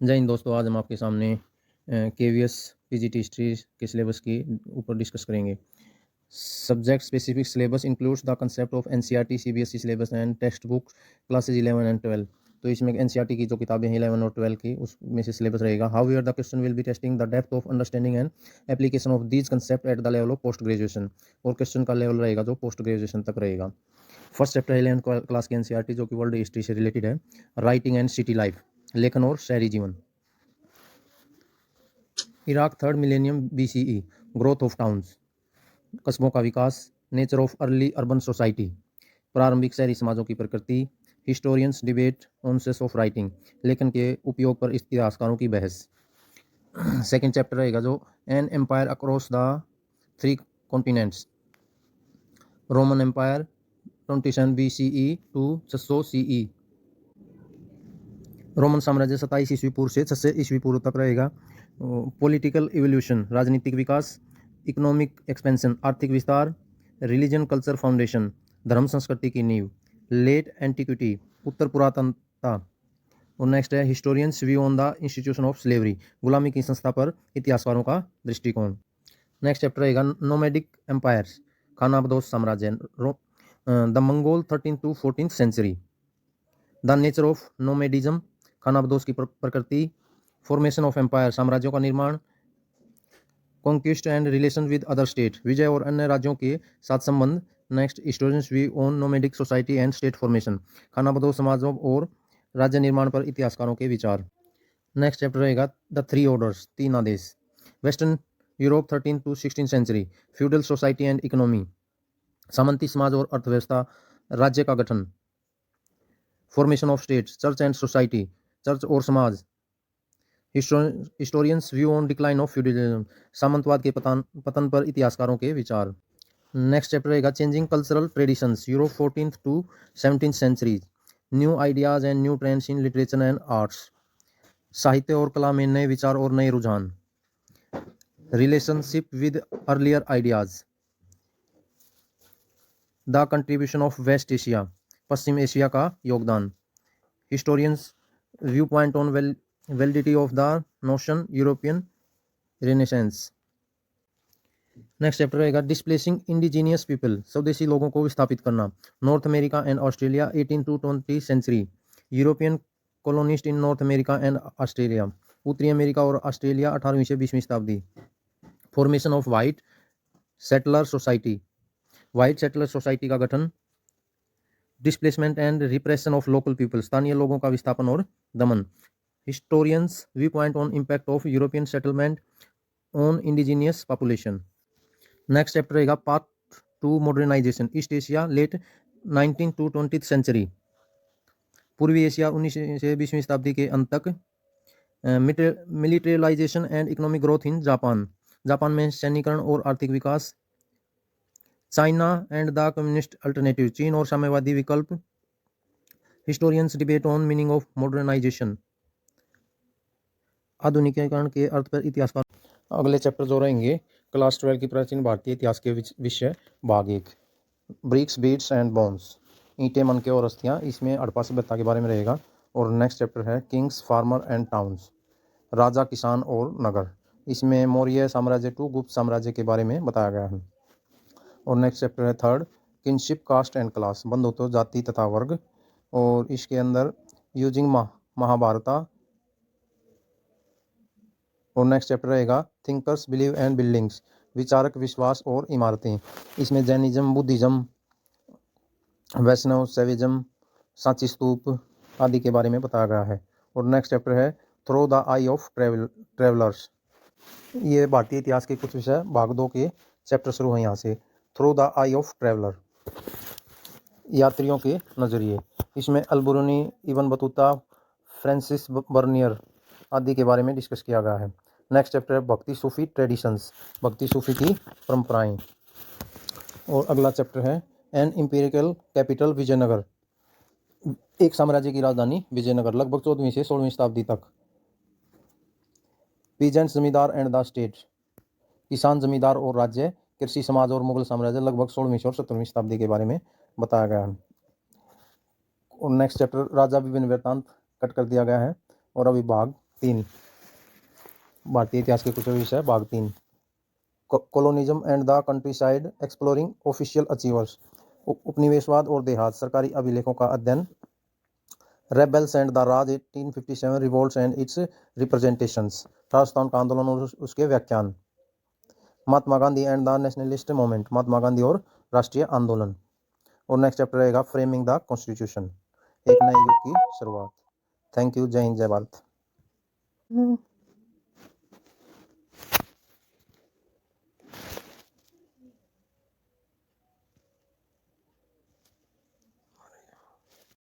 जय हिंद दोस्तों, आज हम आपके सामने केवीएस पीजीटी हिस्ट्री के सिलेबस की ऊपर डिस्कस करेंगे। Subject specific syllabus includes the concept of NCERT, CBSE syllabus and text book classes 11 and 12। तो इसमें एनसीईआरटी की जो किताबें हैं 11 और 12 की, उसमें से सिलेबस रहेगा। However the question will be testing the depth of understanding and application of these concept at the level of post graduation. और क्वेश्चन का लेवल रहेगा जो पोस्ट ग्रेजुएशन तक रहेगा। फर्स्ट चैप्टर 11 क्लास की एनसीईआरटी जो कि वर्ल्ड हिस्ट्री से रिलेटेड है। राइटिंग एंड सिटी लाइफ, लेखन और शहरी जीवन। Iraq, third millennium BCE, growth of towns, कस्बों का विकास, nature of early urban society, प्रारंभिक शहरी समाजों की प्रकृति, historians debate on sense of writing, लेखन के उपयोग पर इतिहासकारों की बहस। सेकंड चैप्टर रहेगा जो an empire across the 3 continents, Roman empire 27 BCE to 600 CE, Roman साम्राज्य 27 ईस्वी पूर्व से 600 ईस्वी पूर्व तक रहेगा। पॉलिटिकल इवोल्यूशन, राजनीतिक विकास, इकोनॉमिक एक्सपेंशन, आर्थिक विस्तार, रिलीजन कल्चर फाउंडेशन, धर्म संस्कृति की नींव, लेट एंटिक्विटी, उत्तर पुरातनता। और नेक्स्ट है historians view on the institution of slavery, गुलामी की संस्था पर इतिहासकारों का दृष्टिकोण। नेक्स्ट चैप्टर रहेगा नोमैडिक एम्पायर्स, खानाबदोश साम्राज्य, the Mongol 13 to 14th century, the nature of nomadism, खानाबदोश की प्रकृति, फॉर्मेशन ऑफ एम्पायर, साम्राज्यों का निर्माण, conquest and relation with other state, विजय और अन्य राज्यों के साथ संबंध। Next historians view on nomadic society and state formation, खानाबदोश समाजों और राज्य निर्माण पर इतिहासकारों के विचार। नेक्स्ट चैप्टर रहेगा द 3 ऑर्डर्स, 3 आदेश, western Europe 13 to 16th century, feudal society and economy, सामंती समाज और अर्थव्यवस्था, राज्य का गठन, formation of states, church and society, church और समाज, historians view on decline of feudalism, सामंतवाद के पतन पर इतिहासकारों के विचार। नेक्स्ट चैप्टर रहेगा changing cultural traditions, Europe 14th to 17th century, new ideas and new trends in literature and arts, साहित्य और कला में नए विचार और नए रुझान, relationship with earlier ideas, the contribution of West Asia, पश्चिम एशिया का योगदान, historians view point on validity of the notion European Renaissance. Next chapter रहेगा डिस्प्लेसिंग इंडिजीनियस पीपल, स्वदेशी लोगों को विस्थापित करना, North America and Australia 18 to 20th century, European colonist in North America and Australia, उत्तरी अमेरिका और ऑस्ट्रेलिया 18वीं से 20वीं शताब्दी, formation of white settler society, white settler society का गठन, displacement and repression of local people, स्थानीय लोगों का विस्थापन और दमन, historians view point on impact of European settlement on indigenous population. Next chapter रहेगा part 2 modernisation, east Asia late 19th to 20th century, पूर्वी एशिया 19वीं से 20वीं शताब्दी के अंत तक, militarisation and economic growth in Japan, Japan में सैन्यीकरण और आर्थिक विकास, China and the communist alternative, चीन और साम्यवादी विकल्प, historians debate on meaning of modernisation, आधुनिकीकरण के अर्थ पर इतिहासकार। अगले चैप्टर जो रहेंगे क्लास 12 की प्राचीन भारतीय इतिहास के विषय भाग 1, ब्रिक्स बीड्स एंड बोन्स, ईंटें, मनके और अस्थियां, इसमें हड़प्पा सभ्यता के बारे में रहेगा। और नेक्स्ट चैप्टर है किंग्स, फार्मर एंड टाउन्स, राजा, किसान और नगर, इसमें मौर्य साम्राज्य टू गुप्त साम्राज्य के बारे में बताया गया है। और नेक्स्ट चैप्टर है third kinship, caste and class, बंधुत्व, जाति तथा वर्ग, और इसके अंदर यूजिंग महाभारता। और नेक्स्ट चैप्टर रहेगा थिंकर्स, बिलीव एंड बिल्डिंग्स, विचारक, विश्वास और इमारतें, इसमें जैनिज्म, बुद्धिज्म, वैष्णव, शैविज्म, सांची स्तूप आदि के बारे में बताया गया है। और नेक्स्ट चैप्टर है through the eye of travellers, ये भारतीय इतिहास के कुछ विषय भाग 2 के चैप्टर शुरू हैं यहाँ से। Through the eye of traveller, यात्रियों के नज़रिए, इसमें Alberuni, Ibn Battuta, Francis Bernier आदि के बारे में डिस्कस किया गया है। नेक्स्ट चैप्टर है भक्ति सूफी ट्रेडिशंस, भक्ति सूफी की परंपराएं। और अगला चैप्टर है एन इंपीरियल कैपिटल, विजयनगर, एक साम्राज्य की राजधानी विजयनगर, लगभग 14वीं से 16वीं शताब्दी तक, पीजेंट, जमींदार एंड द स्टेट, किसान, जमींदार और राज्य, कृषि समाज और मुगल साम्राज्य, लगभग 16वीं और 17वीं शताब्दी के बारे में बताया गया है। और नेक्स्ट चैप्टर राजा विभिन्न वृत्तांत कट कर दिया गया है। और अभी भाग 3 भारतीय इतिहास के कुछ विषय भाग 3 colonialism and the countryside exploring official archives उपनिवेशवाद और देहात सरकारी अभिलेखों का अध्ययन rebels and the Raj 1857 revolts and its representations Rajasthan का आंदोलन और उसके व्याख्यान Mahatma Gandhi and the nationalist movement Mahatma Gandhi और राष्ट्रीय आंदोलन और नेक्स्ट चैप्टर रहेगा फ्रेमिंग द कॉन्स्टिट्यूशन एक नए युग की शुरुआत। Thank you. जय हिंद जय भारत।